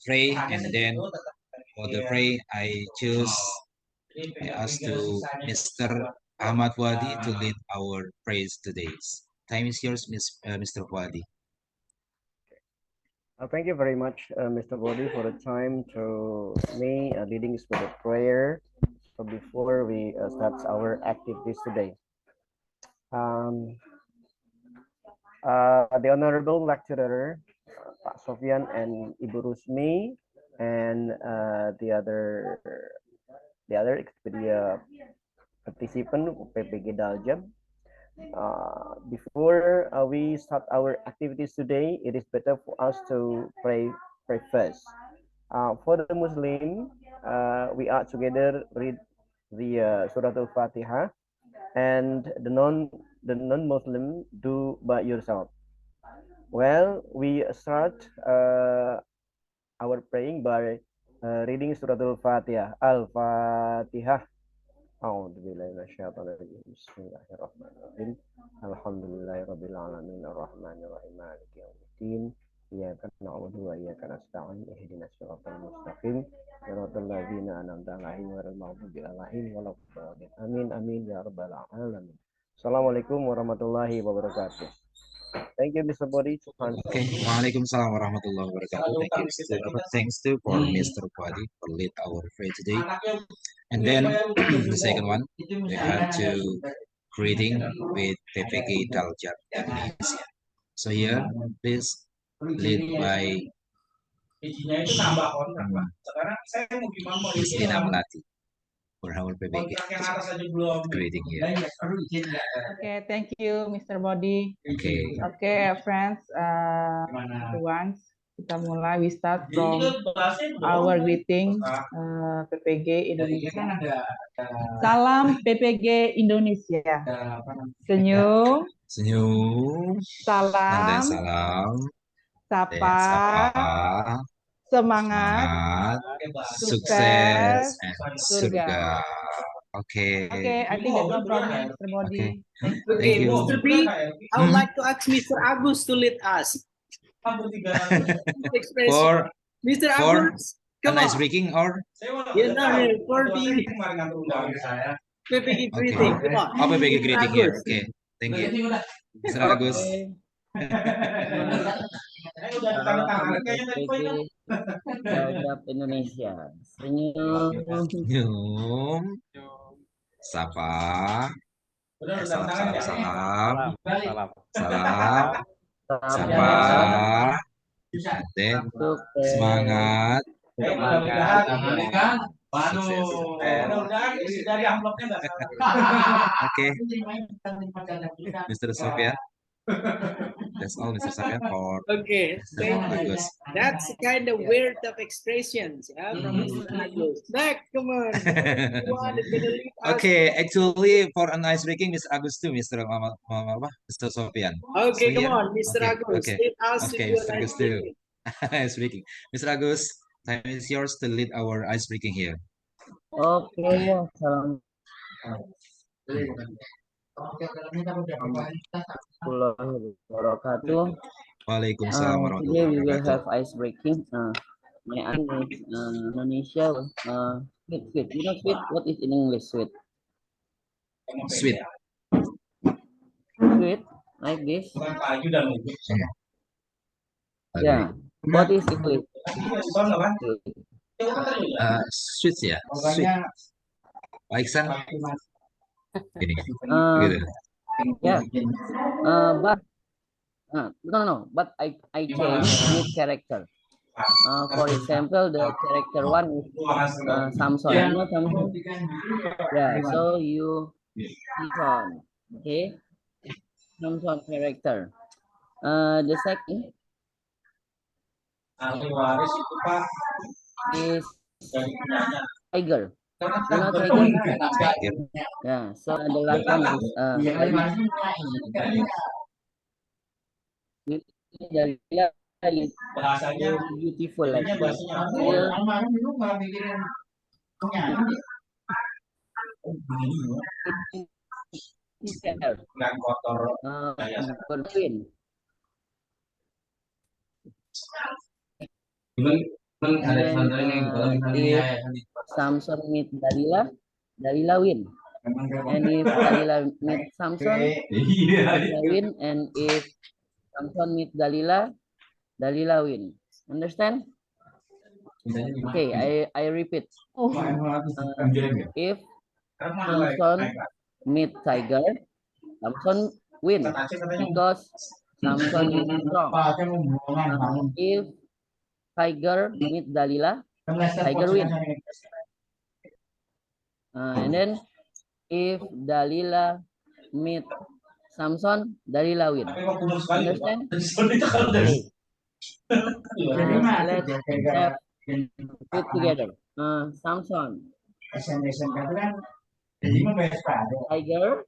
pray, and then for the pray, I ask to Mr. Ahmad Wadi to lead our praise today. Time is yours, Mr. Wadi. Thank you very much, Mr. Body, for the time to me leading us with a prayer. So before we start our activities today, um, the Honorable Lecturer, Pak Sofian and Ibu Rusmi, and the other Expedia participant PPG Daljab. Before we start our activities today, it is better for us to pray first. For the Muslim, we are together read the Surah Al-Fatihah, and the non-Muslim do by yourself. Well, we start our praying by reading Surah Al-Fatihah. Al-Fatihah. Bismillahirrahmanirrahim. Alhamdulillahirabbil alamin arrahmanir rahim maliki yaumiddin. Iyyaka na'budu wa iyyaka nasta'in ihdinas siratal mustaqim siratal ladzina an'amta 'alaihim ghairil maghdubi 'alaihim waladdallin. Amin amin ya rabbal alamin. Assalamualaikum warahmatullahi wabarakatuh. Thank you, Mr. Body. Okay, Waalaikumsalam warahmatullahi wabarakatuh. Thanks to for Mr. Wadi for lead our prayer today. And then the second one, we have to greeting with PPG Daljab Indonesia. So here, please lead by Miss Lina Melati for our PPG greeting here. Okay, thank you, Mr. Body. Okay. Okay, friends, once kita mulai, we start from our greeting PPG Indonesia. Salam PPG Indonesia. Senyum. Senyum. Salam. Dan salam. Sapa. Semangat. Sukses. And surga. Okay. Okay, I think that's all from me, Mr. Body. Okay. Okay, Mr. B, I would like to ask Mr. Agus to lead us. For Mr. Agus, come on. Speaking or? Yeah, no, for the PPG greeting. Come on. Oh, PPG greeting here. Okay, thank you. Mr. Agus. Salam PPG Daljab Indonesia. Senyum. Sapa. Salam. Sapa. Dan semangat. Oke. Mr. Sofian. That's all, Mr. Sofian. Okay, Agus. that's kind of weird of expressions, yeah, from Mr. Agus. Next, come on. Okay, actually for an ice breaking, Mr. Agus too, Mr. Mr. Sofian. Okay, So, come on, Mr. Agus. Okay, Mr. Agus too. Ice breaking. Mr. Agus, time is yours to lead our ice breaking here. Okay, salam. Waalaikumsalam warahmatullahi Today we will wabarakatuh. have ice breaking. My name is Indonesia. Sweet. You know sweet? What is in English sweet? Sweet. Sweet, like this. Yeah. What is English? Sweet ya. Sweet. Like San. Ini. Gitu. Yeah. But no. But I change with character. For example, the character one is Samson. You know Samson? Yeah. So you Samson. Okay. Samson character. The second is tiger. You know tiger? Yeah. So the last one is beautiful like And then if Samson meet Dalila, Dalila win. And if Dalila meet Samson, Dalila win. And if Samson meet Dalila, Dalila win. Understand? Okay, I repeat. If Samson meet Tiger, Samson win because Samson is strong. If Tiger meet Dalila, Tiger win. And then if Dalila meet Samson, Dalila win. Understand? Okay. Let's have it together. Samson, Tiger,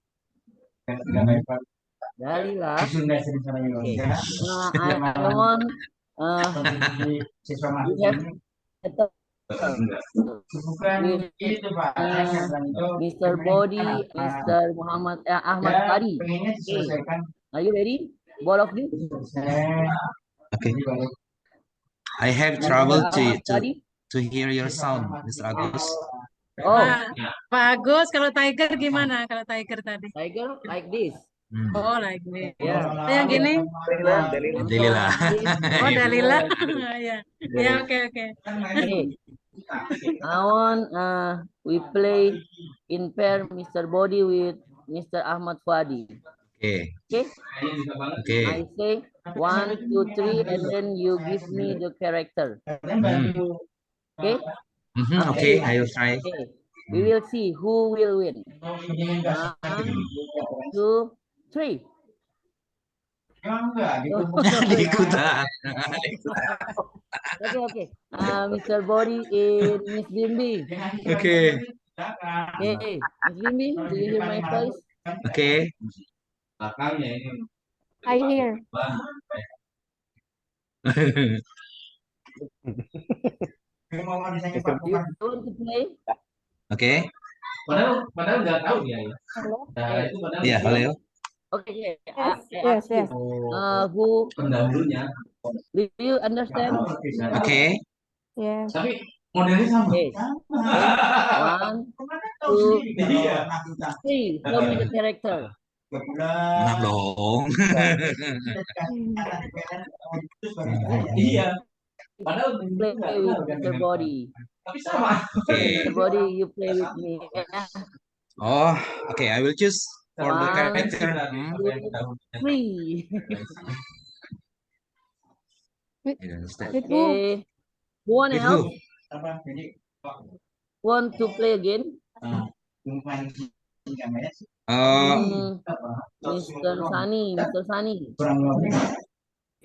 Dalila. Okay. I want we have with Mr. Body, Mr. Muhammad, Ahmad Hadi. Okay. Are you ready? Both of you? Okay. I have trouble to hear your sound, Mr. Agus. Oh, Pak Agus, kalau Tiger gimana? Kalau Tiger tadi? Tiger like this. Oh, like this. Yeah. Yang gini? Dalila. Oh, Dalila. Ya, ya, oke. Okay. I want we play in pair Mr. Body with Mr. Ahmad Fuadi. Okay. Okay. Okay. I say 1, 2, 3, and then you give me the character. Okay. Okay, I will try. Okay. We will see who will win. 1, 2, 3. Ikutan. Okay. Mr. Body in Miss Bimbi. Okay. Okay. Miss Bimbi, do you hear my voice? Okay. I hear. You want to play? Okay. Hello? Yeah, hello. Okay. Yes. Who? Do you understand? Okay. Yes. Okay. 1, 2, 3. Show me the character. Menang dong. Play with Mr. Body. Okay. Mr. Body, you play with me. Oh, okay. I will choose for the 1, character. 2, 3. You understand? With who? Okay. Who want With else? who? Want to play again? Mr. Sunny.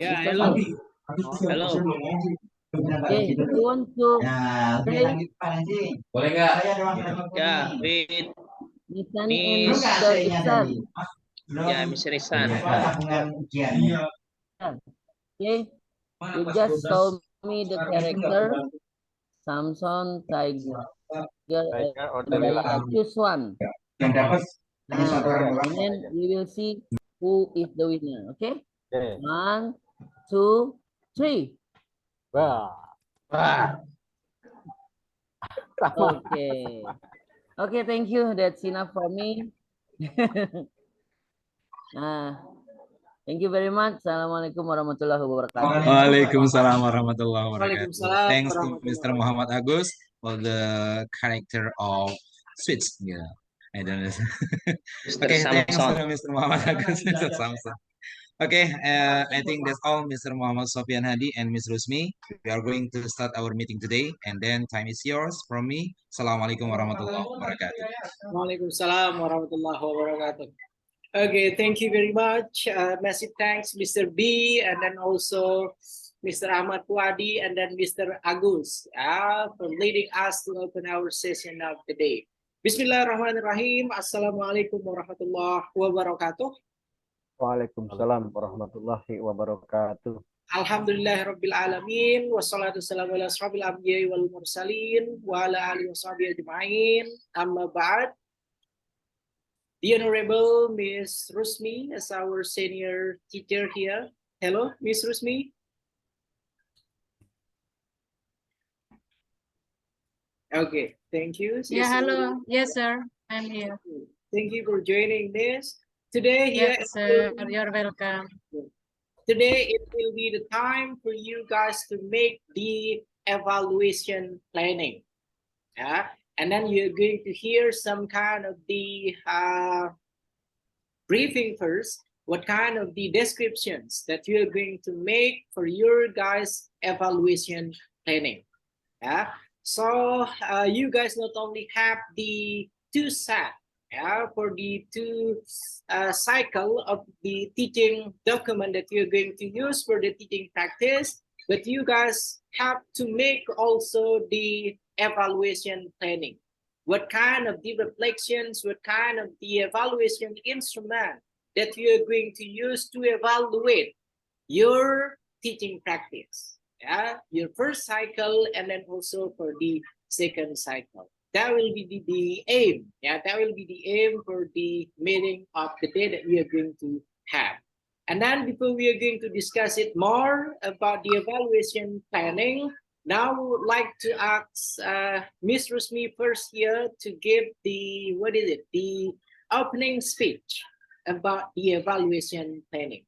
Yeah, Mr. hello. Sunny. Hello. Okay, you want to play? Ya, with Miss Sunny and Mr. Iksan. ya Mr. Isan. Okay, you just show me the character. Samson, Tiger, and Dalila. Choose one. And then we will see who is the winner. Okay? 1, 2, 3. Okay, thank you. That's enough for me. Thank you very much. Assalamualaikum warahmatullahi wabarakatuh. Waalaikumsalam warahmatullahi wabarakatuh. Waalaikumsalam Thanks to warahmatullahi Mr. Muhammad Agus for the character of Switch. Yeah, I don't know. Mr. Okay, thanks to Samson. Mr. Muhammad Agus, Mr. Samson. Okay, I think that's all, Mr. Muhammad, Sofian, Hadi, and Ms. Rusmi. We are going to start our meeting today, and then time is yours from me. Assalamualaikum warahmatullahi wabarakatuh. Waalaikumsalam warahmatullahi wabarakatuh. Okay, thank you very much. Massive thanks, Mr. B, and then also Mr. Ahmad Puadi, and then Mr. Agus for leading us to open our session of the day. Bismillahirrahmanirrahim. Assalamualaikum warahmatullahi wabarakatuh. Waalaikumsalam warahmatullahi wabarakatuh. Alhamdulillahirabbil alamin wassalatu wassalamu ala ashabil anbiya'i wal mursalin wa ala alihi washabihi ajma'in. Amma ba'd. The Honorable Miss Rusmi as our senior teacher here. Hello, Miss Rusmi. Okay, thank you. Yeah, hello. Yes, sir. I'm here. Thank you for joining this. Today here, Yes, sir. You're welcome. today it will be the time for you guys to make the evaluation planning. Yeah, and then you're going to hear some kind of the briefing first, what kind of the descriptions that you're going to make for your guys evaluation planning. Yeah, so you guys not only have the two set, yeah, for the two cycle of the teaching document that you're going to use for the teaching practice, but you guys have to make also the evaluation planning. What kind of the reflections, what kind of the evaluation instrument that you're going to use to evaluate your teaching practice. Yeah, your first cycle and then also for the second cycle. That will be the aim. Yeah, that will be the aim for the meeting of the day that we are going to have. And then before we are going to discuss it more about the evaluation planning, now we would like to ask Ms. Rusmi first here to give the, the opening speech about the evaluation planning.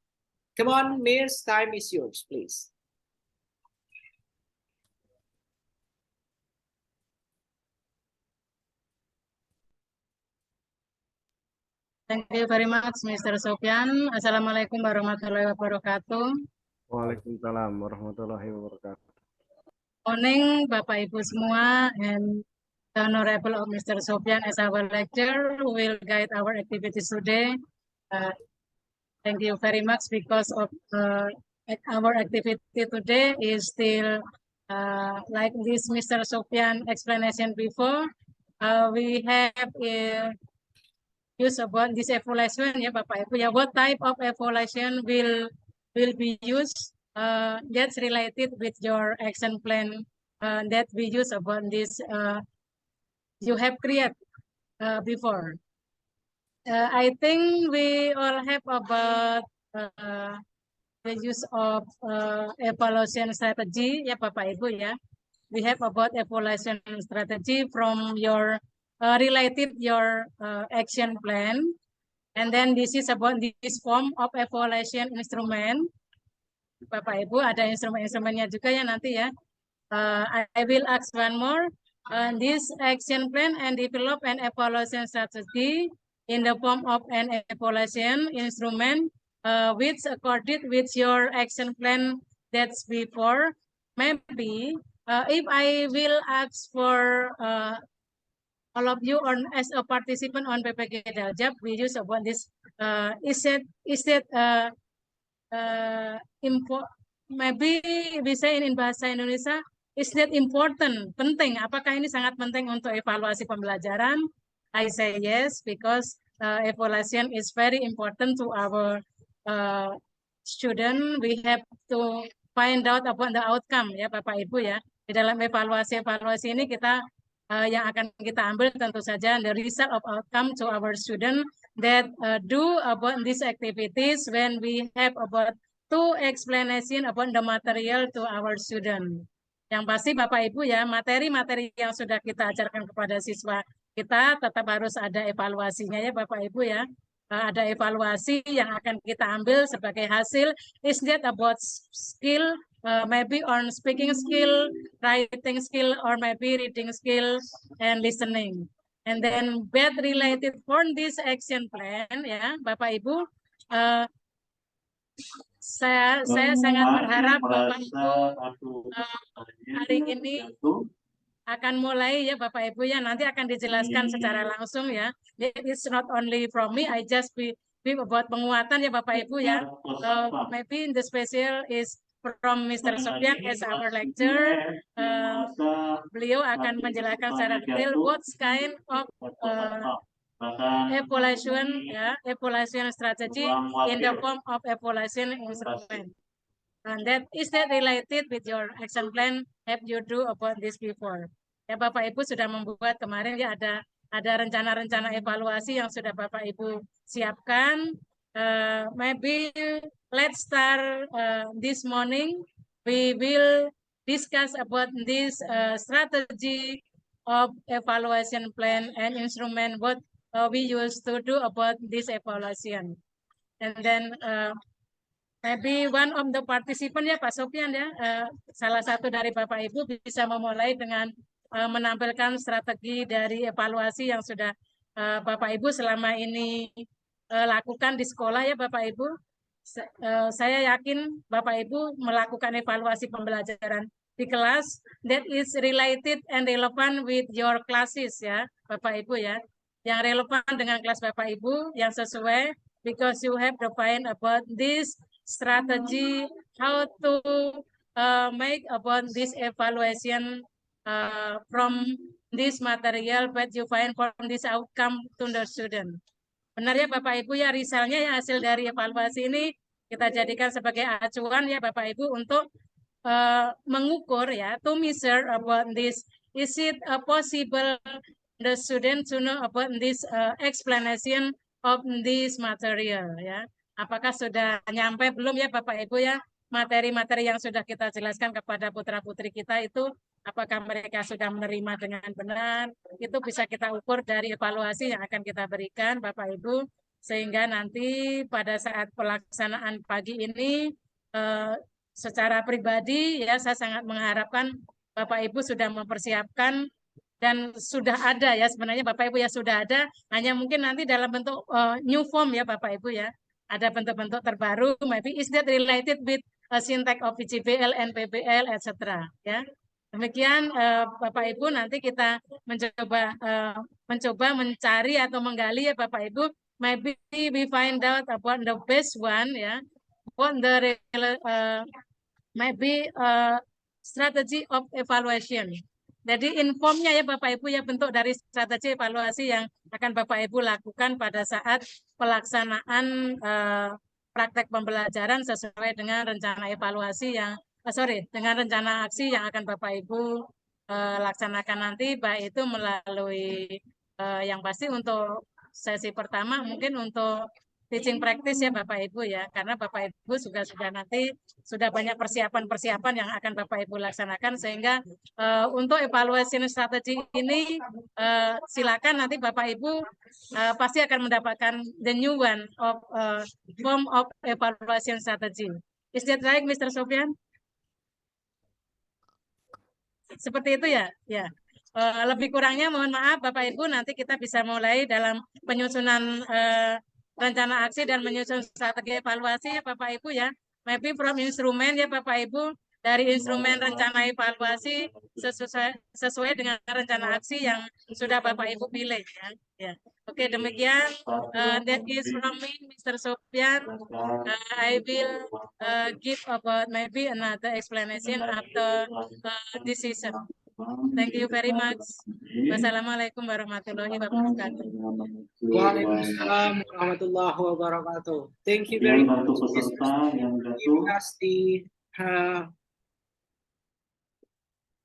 Come on, Miss, time is yours, please. Thank you very much, Mr. Sofian. Assalamualaikum warahmatullahi wabarakatuh. Waalaikumsalam warahmatullahi wabarakatuh. Morning, Bapak Ibu semua, and the Honorable of Mr. Sofian as our lecturer who will guide our activities today. Thank you very much because of our activity today is still like this Mr. Sofian explanation before. We have use about this evaluation, ya Bapak Ibu. Ya, what type of evaluation will be used? That's related with your action plan that we use about this. You have created before. I think we all have about the use of evaluation strategy, ya Bapak Ibu ya. We have about evaluation strategy from your related your action plan, and then this is about this form of evaluation instrument. Bapak Ibu ada instrumen-instrumennya juga ya nanti ya. I will ask one more. This action plan and develop an evaluation strategy in the form of an evaluation instrument which accorded with your action plan that's before. Maybe if I will ask for all of you on as a participant on PPG Daljab, we use about this. Is it maybe we say in bahasa Indonesia, is that important? Penting. Apakah ini sangat penting untuk evaluasi pembelajaran? I say yes, because evaluation is very important to our student. We have to find out about the outcome, ya Bapak Ibu ya. Di dalam evaluasi ini kita yang akan kita ambil tentu saja the result of outcome to our student that do about these activities when we have about two explanation about the material to our student. Yang pasti Bapak Ibu ya, materi-materi yang sudah kita ajarkan kepada siswa kita tetap harus ada evaluasinya ya Bapak Ibu ya. Ada evaluasi yang akan kita ambil sebagai hasil. Is that about skill, maybe on speaking skill, writing skill, or maybe reading skill and listening. And then bed related for this action plan ya Bapak Ibu. Saya sangat berharap Bapak Ibu hari ini akan mulai ya Bapak Ibu ya, nanti akan dijelaskan secara langsung ya. It's not only from me, I just be about penguatan ya Bapak Ibu ya. Maybe the special is from Mr. Sofian as our lecturer. Beliau akan menjelaskan secara detail what kind of evaluation strategy in the form of evaluation instrument. And that is that related with your action plan have you do about this before. Ya Bapak Ibu sudah membuat kemarin ya ada rencana-rencana evaluasi yang sudah Bapak Ibu siapkan. Maybe let's start this morning. We will discuss about this strategy of evaluation plan and instrument what we used to do about this evaluation. And then maybe one of the participant ya Pak Sofian ya, salah satu dari Bapak Ibu bisa memulai dengan menampilkan strategi dari evaluasi yang sudah Bapak Ibu selama ini lakukan di sekolah ya Bapak Ibu. Saya yakin Bapak Ibu melakukan evaluasi pembelajaran di kelas that is related and relevant with your classes ya Bapak Ibu ya, yang relevan dengan kelas Bapak Ibu, yang sesuai because you have defined about this strategy how to make about this evaluation from this material but you find from this outcome to the student. Benar ya Bapak Ibu ya, risalnya ya hasil dari evaluasi ini kita jadikan sebagai acuan ya Bapak Ibu untuk mengukur ya, to measure about this, is it possible the student to know about this explanation of this material ya. Apakah sudah nyampe belum ya Bapak Ibu ya materi-materi yang sudah kita jelaskan kepada putra-putri kita itu, apakah mereka sudah menerima dengan benar, itu bisa kita ukur dari evaluasi yang akan kita berikan Bapak Ibu, sehingga nanti pada saat pelaksanaan pagi ini secara pribadi ya saya sangat mengharapkan Bapak Ibu sudah mempersiapkan dan sudah ada ya, sebenarnya Bapak Ibu ya sudah ada, hanya mungkin nanti dalam bentuk new form ya Bapak Ibu ya, ada bentuk-bentuk terbaru, maybe is that related with syntax of PGBL, NPBL, etc. ya. Demikian Bapak Ibu, nanti kita mencoba mencari atau menggali ya Bapak Ibu, maybe we find out about the best one ya, what the maybe strategy of evaluation. Jadi informnya ya Bapak Ibu ya, bentuk dari strategi evaluasi yang akan Bapak Ibu lakukan pada saat pelaksanaan praktek pembelajaran sesuai dengan rencana evaluasi yang dengan rencana aksi yang akan Bapak Ibu laksanakan nanti, baik itu melalui yang pasti untuk sesi pertama mungkin untuk teaching practice ya Bapak Ibu ya, karena Bapak Ibu sudah nanti sudah banyak persiapan-persiapan yang akan Bapak Ibu laksanakan, sehingga untuk evaluation strategi ini silakan nanti Bapak Ibu pasti akan mendapatkan the new one of form of evaluation strategy. Is that right, Mr. Sofian? Seperti itu ya, ya. Lebih kurangnya mohon maaf Bapak Ibu, nanti kita bisa mulai dalam penyusunan rencana aksi dan menyusun strategi evaluasi ya Bapak Ibu ya. Maybe from instrumen ya Bapak Ibu, dari instrumen rencana evaluasi sesuai dengan rencana aksi yang sudah Bapak Ibu pilih ya. Ya. Oke, demikian that is from me, Mr. Sofian. I will give about maybe another explanation after this session. Thank you very much. Wassalamualaikum warahmatullahi wabarakatuh. Waalaikumsalam warahmatullahi wabarakatuh. Thank you very much for giving us the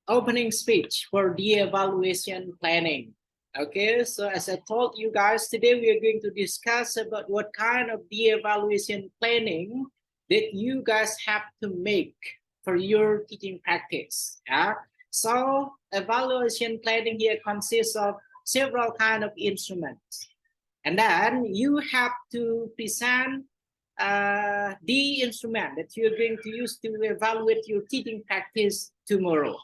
opening speech for the evaluation planning. Okay, so as I told you guys, today we are going to discuss about what kind of the evaluation planning that you guys have to make for your teaching practice. Yeah. So evaluation planning here consists of several kind of instruments. And then you have to present the instrument that you're going to use to evaluate your teaching practice tomorrow.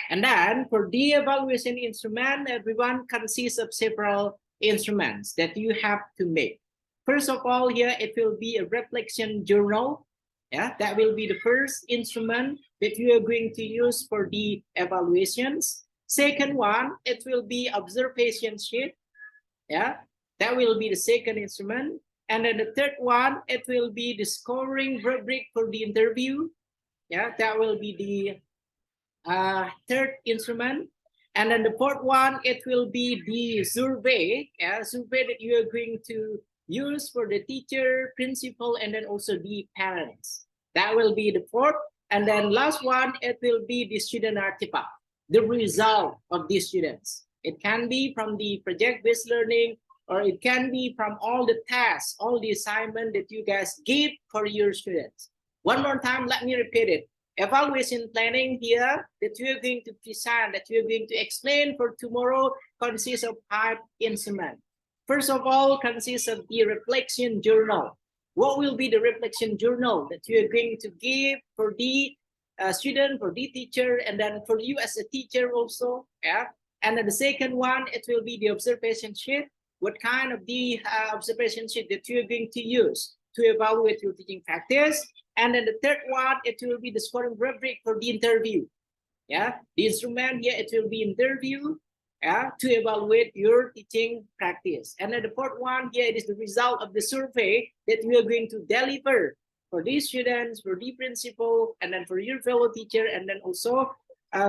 And then for the evaluation instrument, everyone consists of several instruments that you have to make. First of all, here it will be a reflection journal. Yeah, that will be the first instrument that you are going to use for the evaluations. Second one, it will be observation sheet. Yeah, that will be the second instrument. And then the third one, it will be the scoring rubric for the interview. Yeah, that will be the third instrument. And then the fourth one, it will be the survey. Yeah, survey that you are going to use for the teacher, principal, and then also the parents. That will be the fourth. And then last one, it will be the student artifact, the result of the students. It can be from the project-based learning, or it can be from all the tasks, all the assignment that you guys give for your students. One more time, let me repeat it. evaluation planning here that we are going to present, that we are going to explain for tomorrow consists of 5 instruments. First of all, consists of the reflection journal. What will be the reflection journal that you are going to give for the student, for the teacher, and then for you as a teacher also? Yeah. And then the second one, it will be the observation sheet. What kind of the observation sheet that you are going to use to evaluate your teaching practice? And then the third one, it will be the scoring rubric for the interview. Yeah, the instrument here, it will be interview, yeah, to evaluate your teaching practice. And then the fourth one here, it is the result of the survey that we are going to deliver for these students, for the principal, and then for your fellow teacher, and then also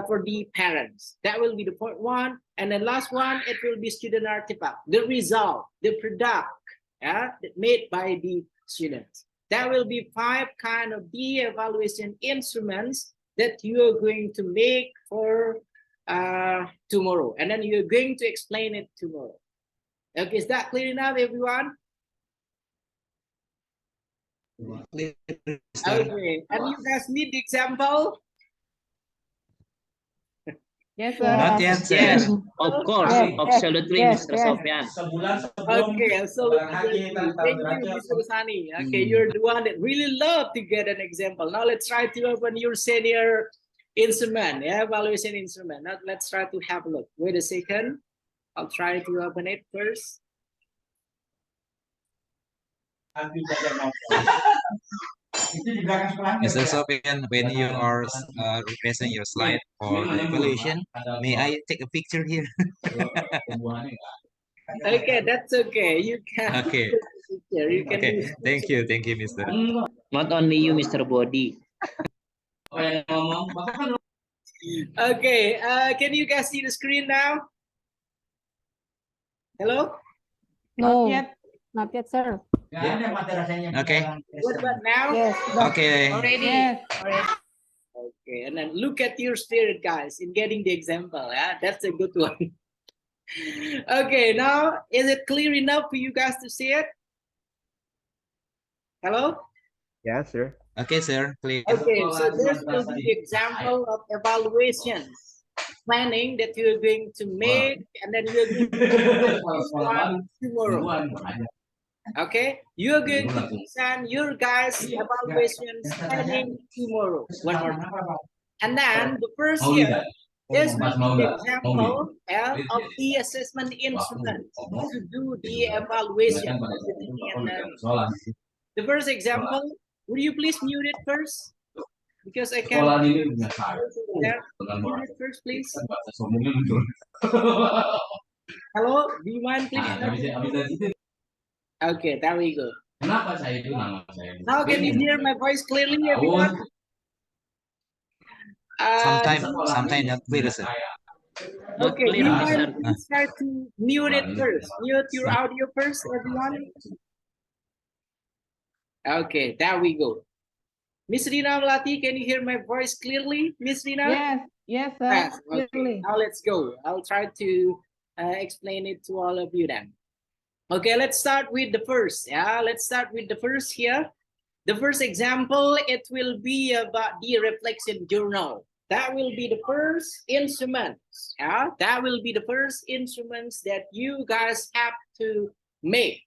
for the parents. That will be the fourth one. And then last one, it will be student artifact, the result, the product, yeah, made by the students. That will be 5 kind of the evaluation instruments that you are going to make for tomorrow. And then you're going to explain it tomorrow. Okay, is that clear enough, everyone? Clear, Mr. Okay, and you guys need the example? Yes, Not sir. yet, sir. Yes, of course, Yes, absolutely, yes, Mr. yes. Sofian. Okay, absolutely. Thank you, Mr. Sani. Okay, you're the one that really love to get an example. Now let's try to open your senior instrument, yeah, evaluation instrument. Now let's try to have a look. Wait a second. I'll try to open it first. Mr. Sofian, when you are raising your slide for the evaluation, may I take a picture here? Okay, that's okay. You can. Okay. You can Okay, use. thank you, Mr. Not only you, Mr. Body. Okay, can you guys see the screen now? Hello? No, not yet, sir. Okay. What about now? Yes, Okay. yes. Okay, and then look at your spirit, guys, in getting the example. Yeah, that's a good one. Okay, now is it clear enough for you guys to see it? Hello? Yes, sir. Okay, sir. Please. Okay, so this will be the example of evaluations planning that you're going to make, and then you're going to present this one tomorrow. Okay, you're going to present your guys' evaluations planning tomorrow. One more time. And then the first year, this will be the example of the assessment instrument to do the evaluation. The first example, would you please mute it first? Because I can. Mute it first, please. Hello, do you mind, please? Okay, there we go. Now, can you hear my voice clearly, everyone? Sometimes not clear, sir. Not Okay, do clear, you Mr. mind please try to mute it first? Mute your audio first, everyone. Okay, there we go. Miss Rina Melati, can you hear my voice clearly, Miss Rina? Yes, sir. Yes, okay. Now let's go. I'll try to explain it to all of you then. Okay, let's start with the first. Yeah, let's start with the first here. The first example, it will be about the reflection journal. That will be the first instruments. Yeah, that will be the first instruments that you guys have to make.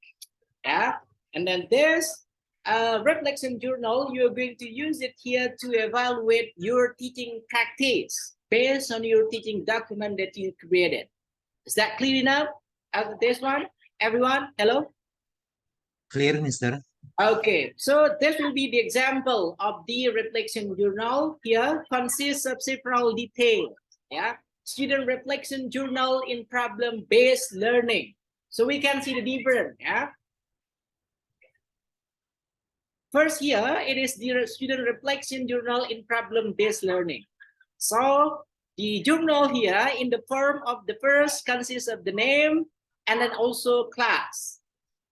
Yeah, and then this reflection journal, you're going to use it here to evaluate your teaching practice based on your teaching document that you created. Is that clear enough? This one, everyone, hello? Clear, mister? Okay, so this will be the example of the reflection journal. Here consists of several details. Yeah, student reflection journal in problem-based learning. So we can see the difference. Yeah. First here, it is the student reflection journal in problem-based learning. So the journal here in the form of the first consists of the name and then also class.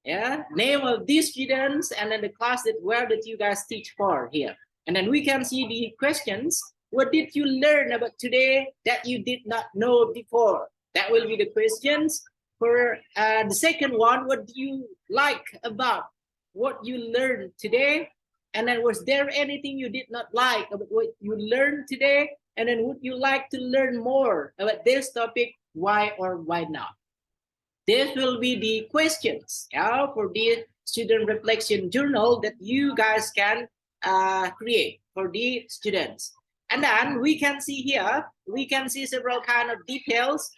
Yeah, name of these students and then the class that where did you guys teach for here. And then we can see the questions. What did you learn about today that you did not know before? That will be the questions. For the second one, what do you like about what you learned today? And then was there anything you did not like about what you learned today? And then would you like to learn more about this topic? Why or why not? This will be the questions, yeah, for the student reflection journal that you guys can create for the students. And then we can see here, we can see several kind of details.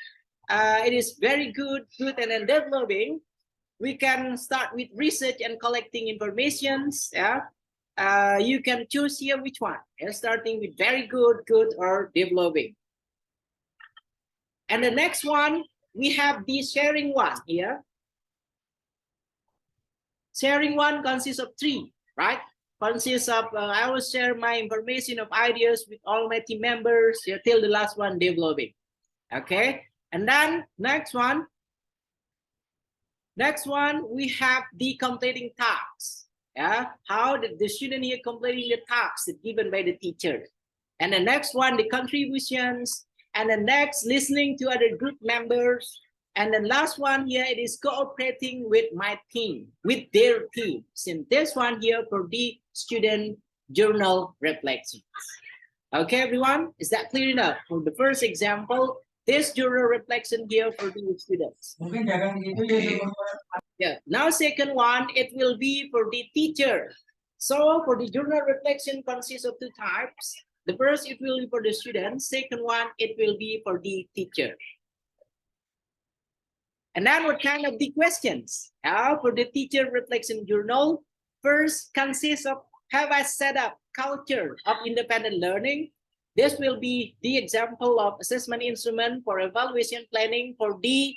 It is very good, and then developing. We can start with research and collecting informations. Yeah, you can choose here which one. Yeah? Starting with very good, or developing. And the next one, we have the sharing one here. Sharing one consists of three, right? Consists of, I will share my information of ideas with all my team members till the last one, developing. Okay, and then next one, we have the completing tasks. Yeah, how did the student here completing the tasks given by the teacher? And the next one, the contributions. And the next, listening to other group members. And the last one here, it is cooperating with my team, with their teams. And this one here for the student journal reflections. Okay, everyone, is that clear enough? For the first example, this journal reflection here for the students. Yeah. Now, second one, it will be for the teacher. So for the journal reflection consists of two types. The first, it will be for the students. Second one, it will be for the teacher. And then what kind of the questions? For the teacher reflection journal, first consists of, have I set up culture of independent learning? This will be the example of assessment instrument for evaluation planning for the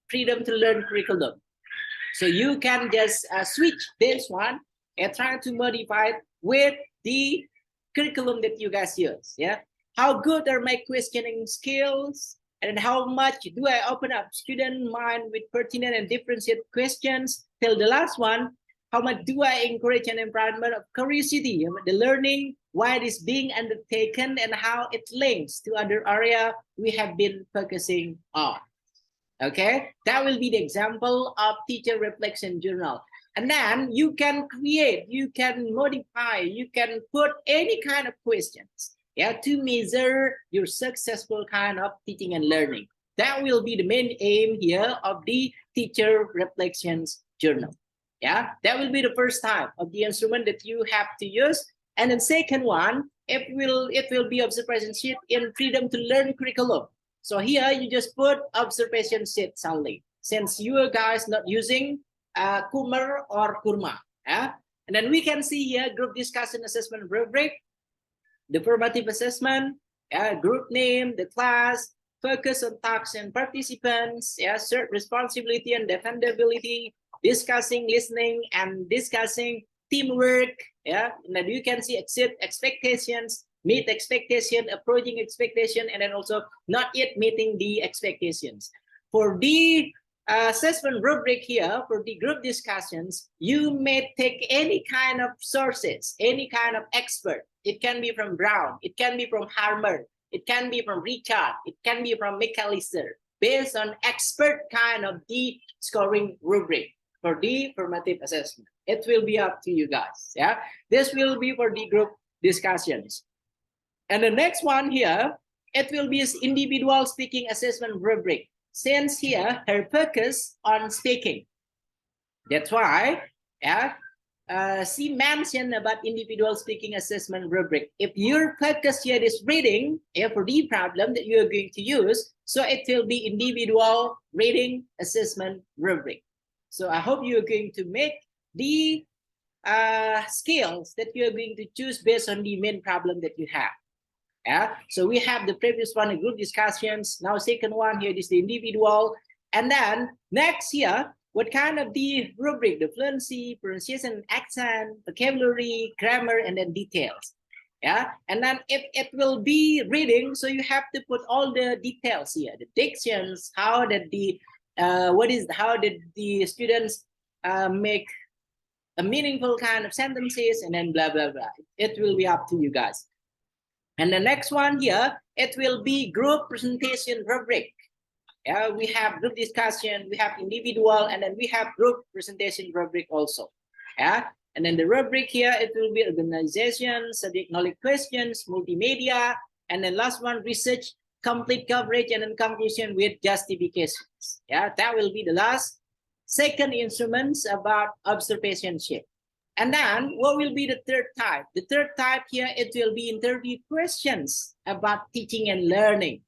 freedom to learn curriculum. So you can just switch this one and try to modify it with the curriculum that you guys use. Yeah, how good are my questioning skills, and how much do I open up student mind with pertinent and differentiated questions? Till the last one, how much do I encourage an environment of curiosity, the learning, why it is being undertaken, and how it links to other area we have been focusing on. Okay, that will be the example of teacher reflection journal. And then you can create, you can modify, you can put any kind of questions, yeah, to measure your successful kind of teaching and learning. That will be the main aim here of the teacher reflections journal. Yeah, that will be the first type of the instrument that you have to use. And then second one, it will be observation sheet in freedom to learn curriculum. So here you just put observation sheets only, since you guys not using Kumar or Kurma. Yeah? And then we can see here group discussion assessment rubric, the formative assessment, group name, the class, focus on tasks and participants, shared responsibility and defendability, discussing listening and discussing teamwork. Yeah, and then you can see exceed expectations, meet expectation, approaching expectation, and then also not yet meeting the expectations. For the assessment rubric here, for the group discussions, you may take any kind of sources, any kind of expert. It can be from Brown, it can be from Harmer, it can be from Richard, it can be from McAllister, based on expert kind of the scoring rubric for the formative assessment. It will be up to you guys. Yeah, this will be for the group discussions. And the next one here, it will be individual speaking assessment rubric. Since here her focus on speaking, that's why she mentioned about individual speaking assessment rubric. If your focus here is reading, for the problem that you are going to use, so it will be individual reading assessment rubric. So I hope you are going to make the skills that you are going to choose based on the main problem that you have. Yeah, so we have the previous one, the group discussions. Now second one here is the individual. And then next here, what kind of the rubric, the fluency, pronunciation, accent, vocabulary, grammar, and then details. Yeah, and then if it will be reading, so you have to put all the details here, the dictions, how did the how did the students make a meaningful kind of sentences, and then blah blah blah. It will be up to you guys. And the next one here, it will be group presentation rubric. Yeah, we have group discussion, we have individual, and then we have group presentation rubric also. Yeah, And then the rubric here, it will be organization, subject knowledge questions, multimedia, and then last one, research, complete coverage, and then conclusion with justifications. Yeah, that will be the last. Second instruments about observation sheet. And then what will be the third type? The third type here, it will be interview questions about teaching and learning.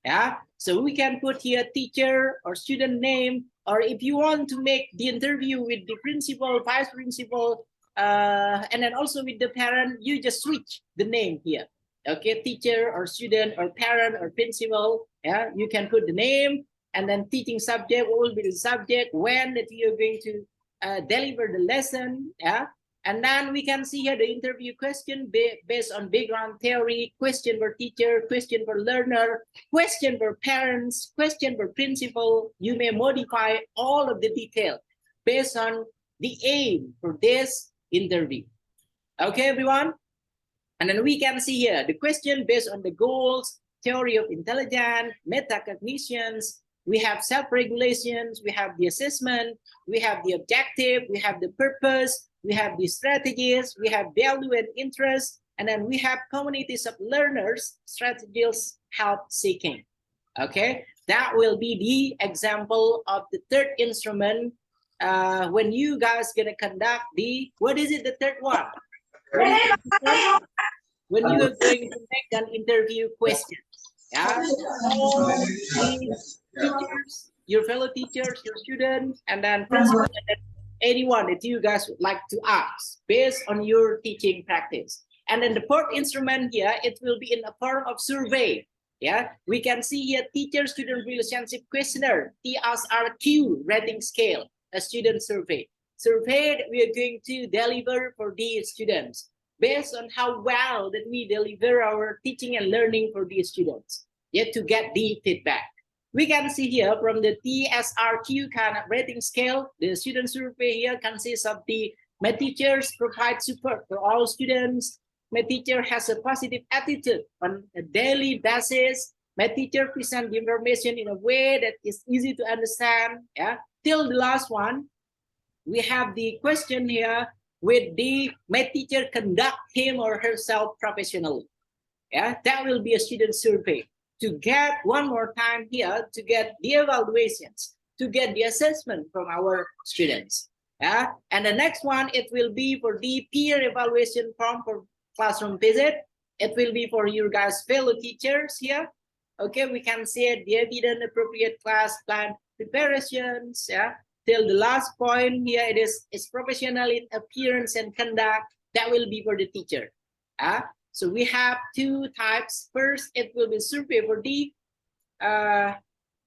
Yeah, so we can put here teacher or student name, or if you want to make the interview with the principal, vice principal, and then also with the parent, you just switch the name here. Okay, teacher or student or parent or principal. Yeah, you can put the name, and then teaching subject, what will be the subject, when that you're going to deliver the lesson. Yeah, and then we can see here the interview question based on background theory, question for teacher, question for learner, question for parents, question for principal. You may modify all of the detail based on the aim for this interview. Okay, everyone? And then we can see here the question based on the goals, theory of intelligence, metacognitions. We have self-regulations, we have the assessment, we have the objective, we have the purpose, we have the strategies, we have value and interest, and then we have communities of learners, strategies, help seeking. Okay, that will be the example of the third instrument when you guys gonna conduct the, what is it, the third one? When you are going to make an interview question. Yeah, all the teachers, your fellow teachers, your students, and then principal, and then anyone that you guys would like to ask based on your teaching practice. And then the fourth instrument here, it will be in the form of survey. Yeah, we can see here teacher-student relationship questionnaire, TSRQ rating scale, a student survey. Survey that we are going to deliver for these students, based on how well that we deliver our teaching and learning for these students, yet to get the feedback. We can see here from the TSRQ kind of rating scale, the student survey here consists of the, my teachers provide support for all students, my teacher has a positive attitude on a daily basis, my teacher present the information in a way that is easy to understand. Yeah, till the last one, we have the question here, with the, my teacher conduct him or herself professionally. Yeah, that will be a student survey. To get one more time here, to get the evaluations, to get the assessment from our students. Yeah, and the next one, it will be for the peer evaluation form for classroom visit. It will be for you guys fellow teachers here. Okay, we can see the evident appropriate class plan preparations. Yeah, till the last point here, it is professional in appearance and conduct. That will be for the teacher. So we have two types. First, it will be survey for the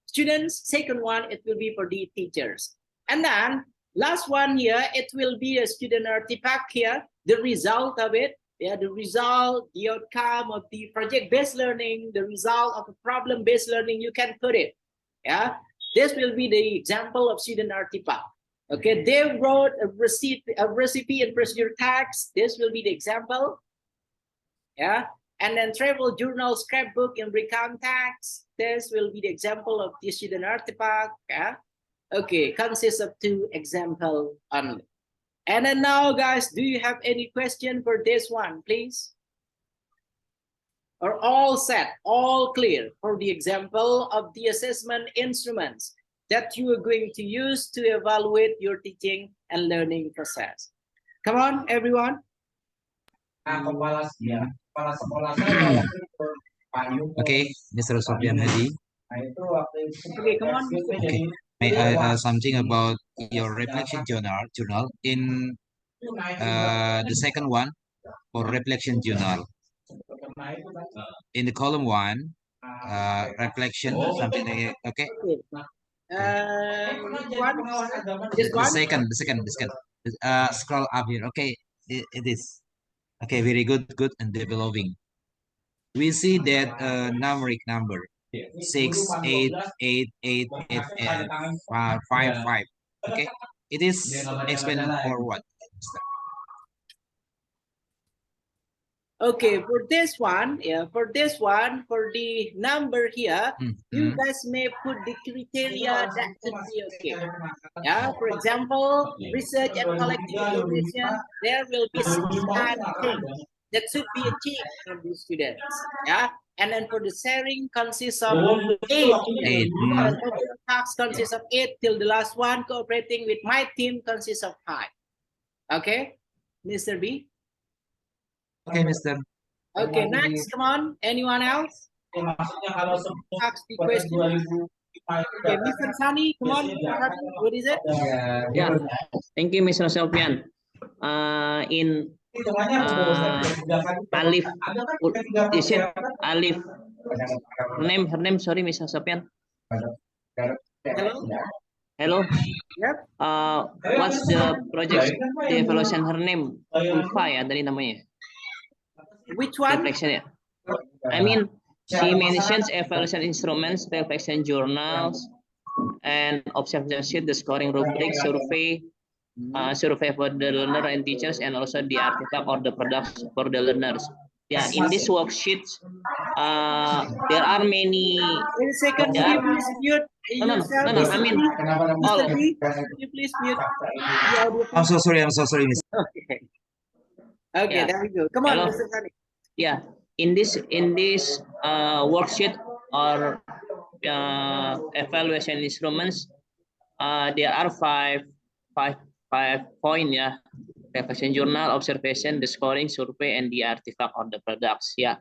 students. Second one, it will be for the teachers. And then last one here, it will be a student artifact here, the result of it. Yeah, the result, the outcome of the project-based learning, the result of the problem-based learning, you can put it. Yeah, this will be the example of student artifact. Okay, they wrote a recipe and procedure tags. This will be the example. Yeah, and then travel journal, scrapbook, and recount tags. This will be the example of the student artifact. Yeah, okay, consists of two examples only. And then now, guys, do you have any question for this one, please? Or all set, all clear for the example of the assessment instruments that you are going to use to evaluate your teaching and learning process. Come on, everyone. Okay, Mr. Sofian Hadi. Okay, come on. Okay. May I ask something about your reflection journal in the second one for reflection journal. In the column one, reflection, something like okay. One, this one. The second. Scroll up here. Okay, it is. Okay, very good, and developing. We see that numeric number 6, 8, 8, 8, 8, and 5, 5. Okay, it is explained for what? Okay, for this one, for the number here, you guys may put the criteria that should be okay. Yeah, for example, research and collecting information, there will be 6 kind of things that should be achieved from the students. Yeah, and then for the sharing consists of 8. 8. Tasks consists of 8 till the last one. Cooperating with my team consists of 5. Okay, Mr. B. Okay, Mister. Okay, next, come on. Anyone else? Ask the question. Okay, Mr. Sani, come on. What is it? Yeah, thank you, Mr. Sofian. In Alif, is it Alif? Her name, sorry, Mr. Sofian. Hello? Hello. Yep. What's the project, the evaluation, her name? Ulfa ya tadi namanya. Which one? Reflection ya. I mean, she mentions evaluation instruments, reflection journals, and observation sheet, the scoring rubric, survey, survey for the learner and teachers, and also the artifact or the products for the learners. Yeah, in this worksheets, there are many. Wait a second, could you please mute yourself? No, I mean, all. Mr. B, could you please mute the audio? I'm so sorry, Mister. Okay. Okay, Yeah. there we go. Come on, Hello. Mr. Sani. Yeah, in this worksheet or evaluation instruments, there are five point, yeah. Reflection journal, observation, the scoring, survey, and the artifact or the products. Yeah.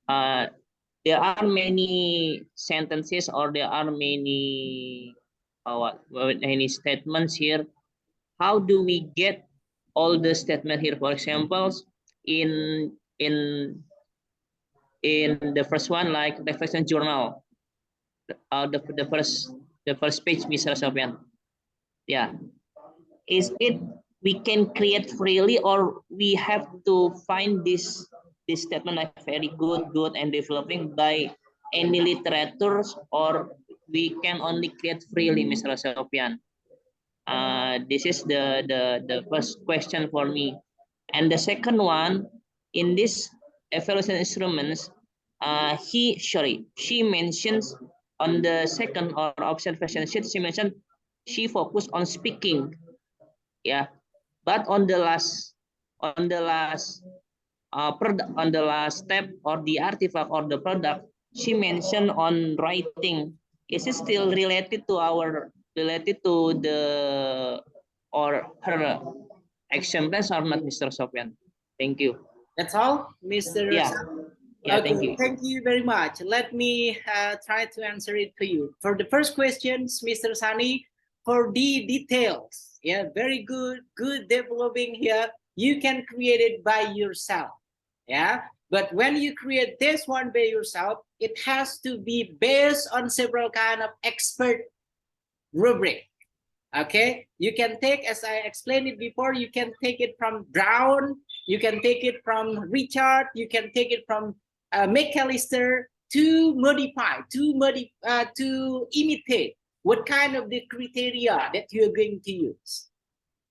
There are many sentences or there are many any statements here. How do we get all the statement here? For example, in the first one, like reflection journal, the first page, Mr. Sofian. Yeah, is it we can create freely, or we have to find this statement like very good and developing by any literatures, or we can only create freely, Mr. Sofian? This is the first question for me. And the second one, in this evaluation instruments, she mentions on the second or observation sheet, she mentioned she focused on speaking, yeah. But on the last step or the artifact or the product, she mentioned on writing. Is it still related to the or her action plans or not, Mr. Sofian? Thank you. That's all, Mr. Yeah. Yeah, okay, thank Thank you you. very much. Let me try to answer it for you. For the first questions, Mr. Sani, for the details, yeah, very good developing here. You can create it by yourself, yeah. But when you create this one by yourself, it has to be based on several kind of expert rubric. Okay, you can take, as I explained it before, you can take it from Brown, you can take it from Richard, you can take it from McAllister to modify, to imitate what kind of the criteria that you're going to use.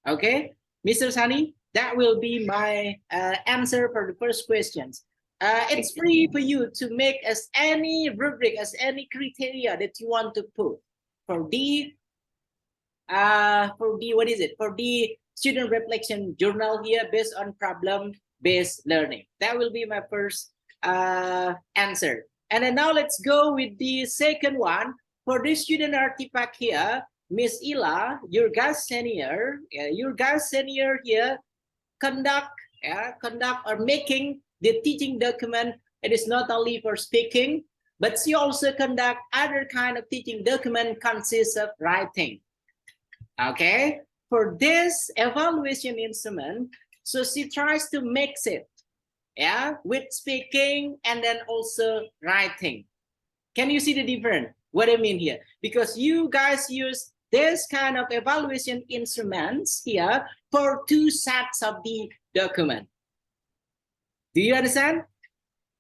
Okay, Mr. Sani, that will be my answer for the first questions. It's free for you to make as any rubric, as any criteria that you want to put for the what is it? For the student reflection journal here based on problem-based learning. That will be my first answer. And then now let's go with the second one. For the student artifact here, Miss Ila, your guest senior here, conduct or making the teaching document. It is not only for speaking, but she also conduct other kind of teaching document consists of writing. Okay, for this evaluation instrument, so she tries to mix it, yeah, with speaking and then also writing. Can you see the difference? What I mean here? Because you guys use this kind of evaluation instruments here for 2 sets of the document. Do you understand?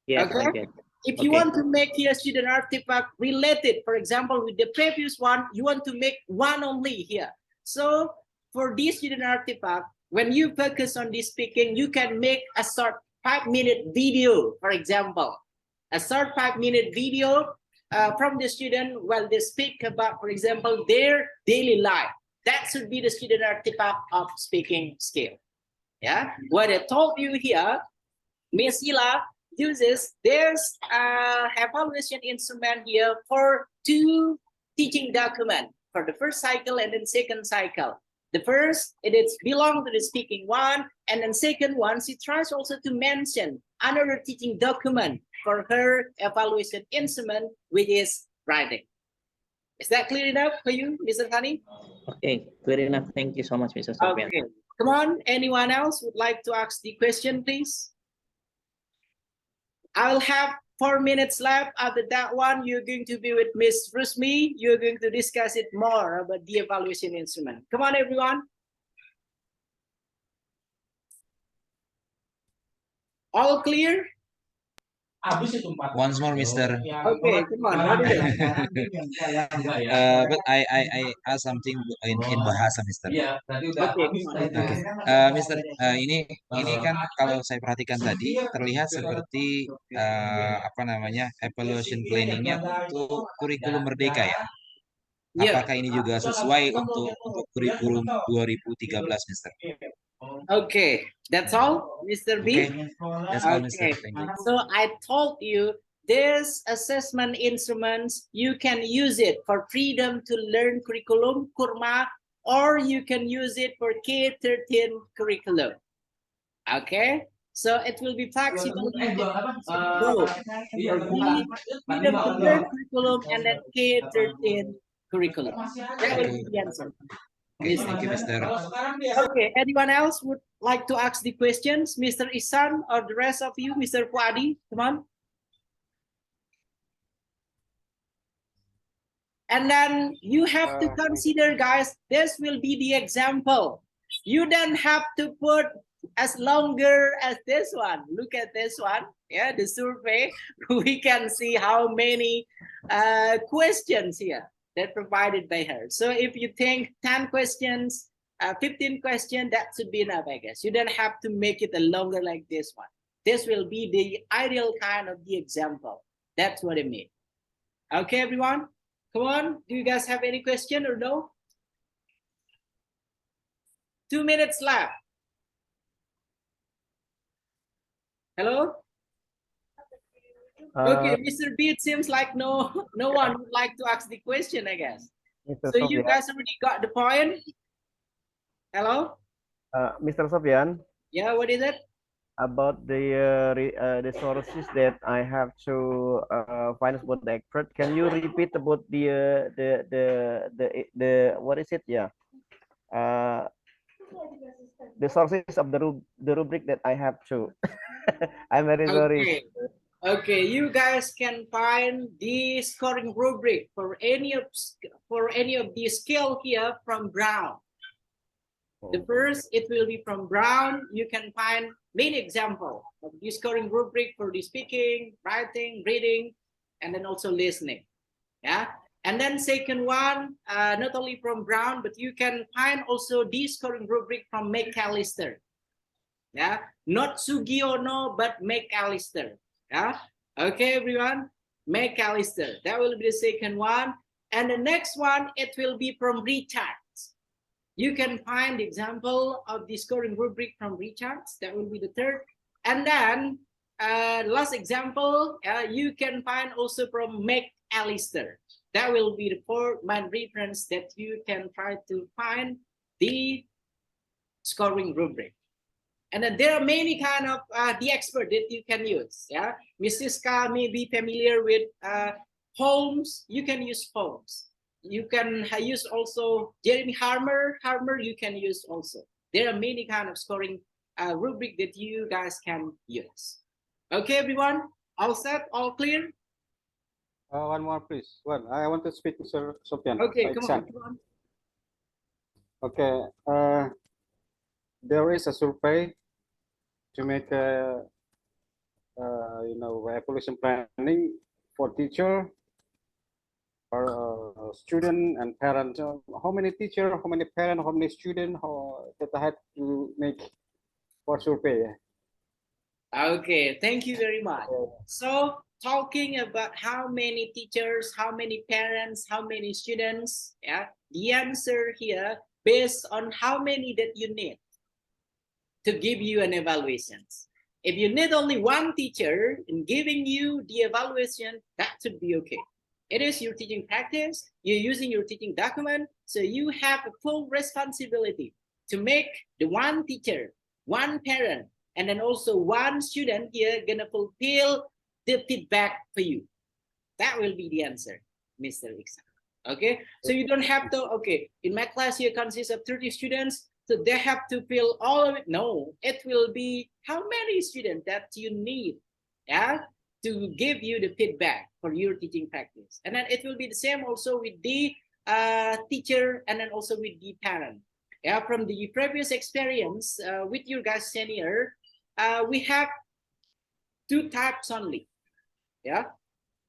Yes, okay. okay. If you want to make here student artifact related, for example, with the previous one, you want to make one only here. So for this student artifact, when you focus on this speaking, you can make a short 5-minute video, for example, a short 5-minute video from the student while they speak about, for example, their daily life. That should be the student artifact of speaking skill. Yeah, what I told you here, Miss Ila uses this evaluation instrument here for 2 teaching documents for the first cycle and then second cycle. The first, it is belong to the speaking one, and then second one, she tries also to mention another teaching document for her evaluation instrument, which is writing. Is that clear enough for you, Mr. Hani? Okay, clear enough. Thank you so much, Mr. Sofian. Okay, come on. Anyone else would like to ask the question, please? I'll have 4 minutes left. After that one, you're going to be with Miss Rusmi. You're going to discuss it more about the evaluation instrument. Come on, everyone. All clear? Once more, Mister. Okay, come on. What is it? But I ask something in bahasa, Mister. Okay, come on. Oke, Mister, ini kan kalau saya perhatikan tadi terlihat seperti apa namanya evaluation planningnya untuk kurikulum merdeka ya. Yeah. Apakah ini juga sesuai untuk kurikulum 2013, Mister? Okay, that's all, Mr. B. Okay, that's all, Mister. Okay. Thank you. So I told you this assessment instruments, you can use it for freedom to learn curriculum, Kurma, or you can use it for K-13 curriculum. Okay, so it will be flexible. Both for freedom to learn curriculum and then K-13 curriculum. That will be the answer. Okay, thank you, Mister. Okay, anyone else would like to ask the questions? Mr. Isan or the rest of you, Mr. Hadi, come on. And then you have to consider, guys, this will be the example. You don't have to put as longer as this one. Look at this one. Yeah, the survey. We can see how many questions here that provided by her. So if you think 10 questions, 15 questions, that should be enough, I guess. You don't have to make it a longer like this one. This will be the ideal kind of the example. That's what I mean. Okay, everyone? Come on. Do you guys have any question or no? 2 minutes left. Hello? Okay, Mr. B, it seems like no one would like to ask the question, I guess. Mr. So you Sofian, guys already got the point? Hello? Mr. Sofian, Yeah, what is it? about the sources that I have to find about the expert. Can you repeat about the what is it? Yeah, the sources of the rubric that I have to. I'm very sorry. Okay, you guys can find the scoring rubric for any of the scale here from Brown. The first, it will be from Brown. You can find many examples of the scoring rubric for the speaking, writing, reading, and then also listening. Yeah. And then second one, not only from Brown, but you can find also the scoring rubric from McAllister. Yeah. Not Sugiono, but McAllister. Yeah. Okay, everyone. McAllister. That will be the second one. And the next one, it will be from Richards. You can find the example of the scoring rubric from Richards. That will be the third. And then last example, you can find also from McAllister. That will be the fourth main reference that you can try to find the scoring rubric. And then there are many kind of the expert that you can use. Yeah, Mrs. K may be familiar with Holmes. You can use Holmes. You can use also Jeremy Harmer. You can use also. There are many kind of scoring rubric that you guys can use. Okay, everyone, all set, all clear? One more, please. Well, I want to speak to Sir Sofian. Okay, come on. Okay, there is a survey to make a evaluation planning for teacher, or student and parent. How many teacher, how many parent, how many student, that I had to make for survey? Okay, thank you very much. So talking about how many teachers, how many parents, how many students, yeah, the answer here based on how many that you need to give you an evaluation. If you need only one teacher in giving you the evaluation, that should be okay. It is your teaching practice, you're using your teaching document, so you have a full responsibility to make the one teacher, one parent, and then also one student here gonna fulfill the feedback for you. That will be the answer, Mr. Iksan. Okay, so you don't have to, okay, in my class here consists of 30 students, so they have to fill all of it. No, it will be how many students that you need, yeah, to give you the feedback for your teaching practice. And then it will be the same also with the teacher and then also with the parent. Yeah, from the previous experience with your guys senior, we have two types only. Yeah,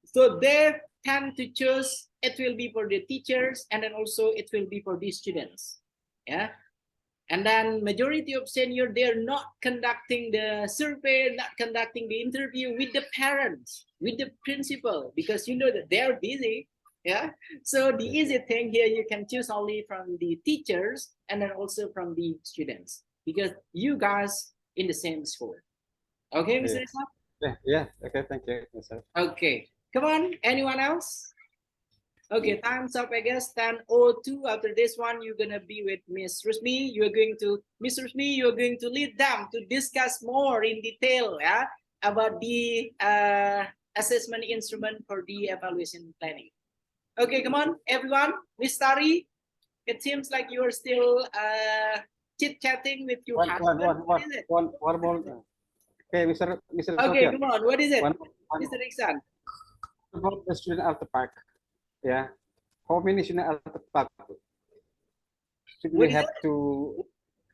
so they tend to choose, it will be for the teachers and then also it will be for the students. Yeah, and then majority of senior, they're not conducting the survey, not conducting the interview with the parents, with the principal, because you know that they're busy. Yeah, so the easy thing here, you can choose only from the teachers and then also from the students, because you guys in the same school. Okay, Mr. Islam? Yeah, okay, thank you, sir. Okay, come on, anyone else? Okay, time's up, I guess. 10:02. After this one, you're gonna be with Miss Rusmi. You're going to, Miss Rusmi, you're going to lead them to discuss more in detail, yeah, about the assessment instrument for the evaluation planning. Okay, come on, everyone. Miss Tari, it seems like you are still chit-chatting with your husband. What is it? One more. Okay, Mr. Okay, Sofian. come on. What is it, Mr. Iksan? About the student artifact. Yeah. How many student artifact? Should we have to?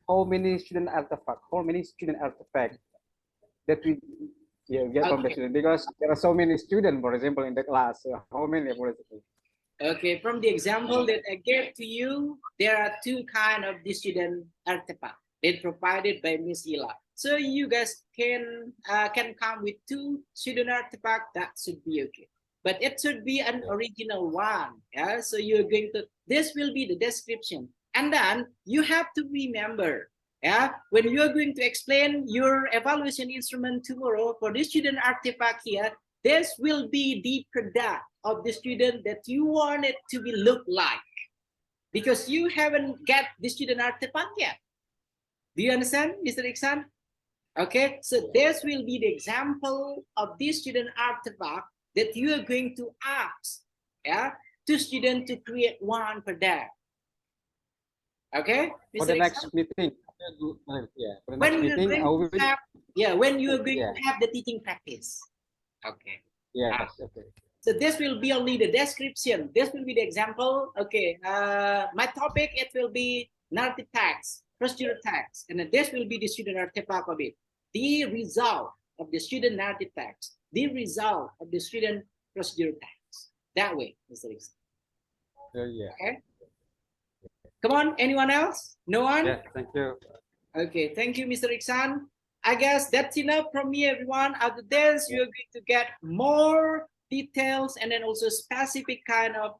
How many student artifact? How many student artifact that we get from the student? Because there are so many students, for example, in the class. So how many, for example? Okay, from the example that I gave to you, there are two kinds of the student artifact that provided by Miss Ila. So you guys can come with two student artifact. That should be okay, but it should be an original one. Yeah, so you're going to, this will be the description, and then you have to remember. Yeah, when you're going to explain your evaluation instrument tomorrow for the student artifact here, this will be the product of the student that you want it to be look like, because you haven't get the student artifact yet. Do you understand, Mr. Iksan? Okay, so this will be the example of this student artifact that you are going to ask, yeah, to students to create one per day. Okay, Mr. For the next meeting. Yeah, for the next meeting, when you are going to have the teaching practice. Okay. Yeah. Okay. So this will be only the description. This will be the example. Okay. My topic, it will be narrative text, procedural text, and this will be the student artifact of it. The result of the student narrative text, the result of the student procedural text. That way, Mr. Iksan. Yeah. Okay. Come on, anyone else? No one? Yeah, thank you. Okay, thank you, Mr. Iksan. I guess that's enough from me, everyone. After this, you're going to get more details and then also specific kind of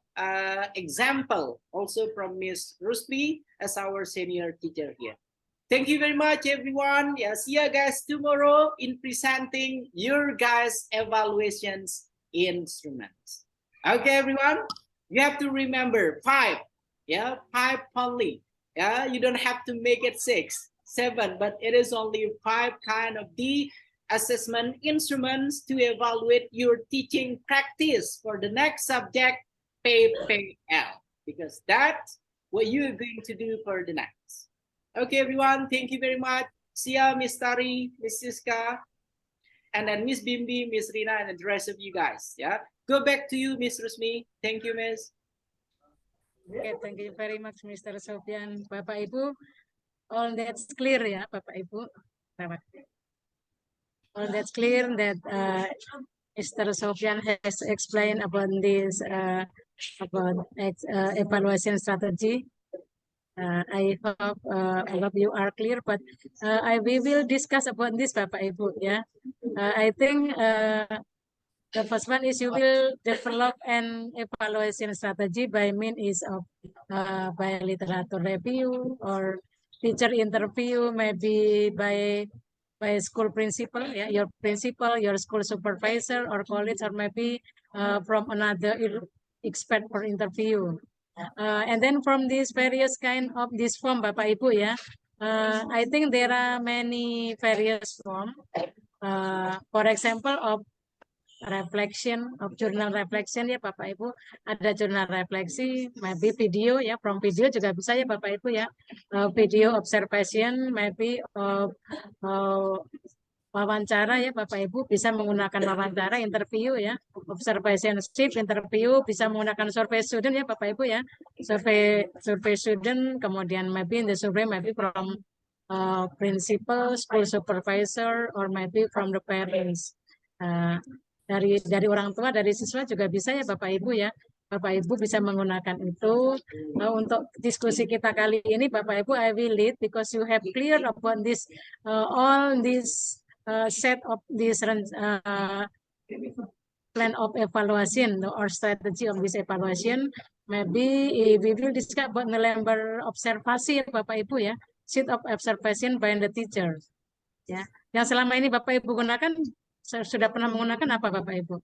example also from Miss Rusby as our senior teacher here. Thank you very much, everyone. Yeah, see you guys tomorrow in presenting your guys' evaluations instruments. Okay, everyone, you have to remember 5. Yeah, 5 only. Yeah, you don't have to make it 6, 7, but it is only 5 kind of the assessment instruments to evaluate your teaching practice for the next subject, PPL, because that's what you're going to do for the next. Okay, everyone, thank you very much. See ya, Miss Tari, Miss Siska, and then Miss Bimbi, Miss Rina, and the rest of you guys. Yeah, go back to you, Miss Rusmi. Thank you, Miss. Okay, thank you very much, Mr. Sofian. Bapak Ibu, all that's clear ya, Bapak Ibu. All that's clear that Mr. Sofian has explained about this about evaluation strategy. I hope all of you are clear, but we will discuss about this, Bapak Ibu. Yeah, I think the first one is you will develop an evaluation strategy by means of by literature review or teacher interview, maybe by school principal, yeah, your principal, your school supervisor or college, or maybe from another expert for interview. And then from these various kind of this form, Bapak Ibu, ya, I think there are many various form. For example, of reflection, of journal reflection, ya Bapak Ibu, ada jurnal refleksi, maybe video, ya, from video juga bisa, ya Bapak Ibu, ya, video observation, maybe wawancara, ya Bapak Ibu, bisa menggunakan wawancara, interview, ya, observation shift, interview, bisa menggunakan survey student, ya Bapak Ibu, ya, survey student, kemudian maybe in the survey maybe from principal, school supervisor, or maybe from the parents. Dari orang tua, dari siswa juga bisa, ya Bapak Ibu, ya. Bapak Ibu bisa menggunakan itu. Untuk diskusi kita kali ini, Bapak Ibu, I will lead because you have clear about this all this set of this plan of evaluation or strategy of this evaluation. Maybe we will discuss about lembar observasi, Bapak Ibu, ya, sheet of observation by the teacher. Ya, yang selama ini Bapak Ibu gunakan, sudah pernah menggunakan apa Bapak Ibu?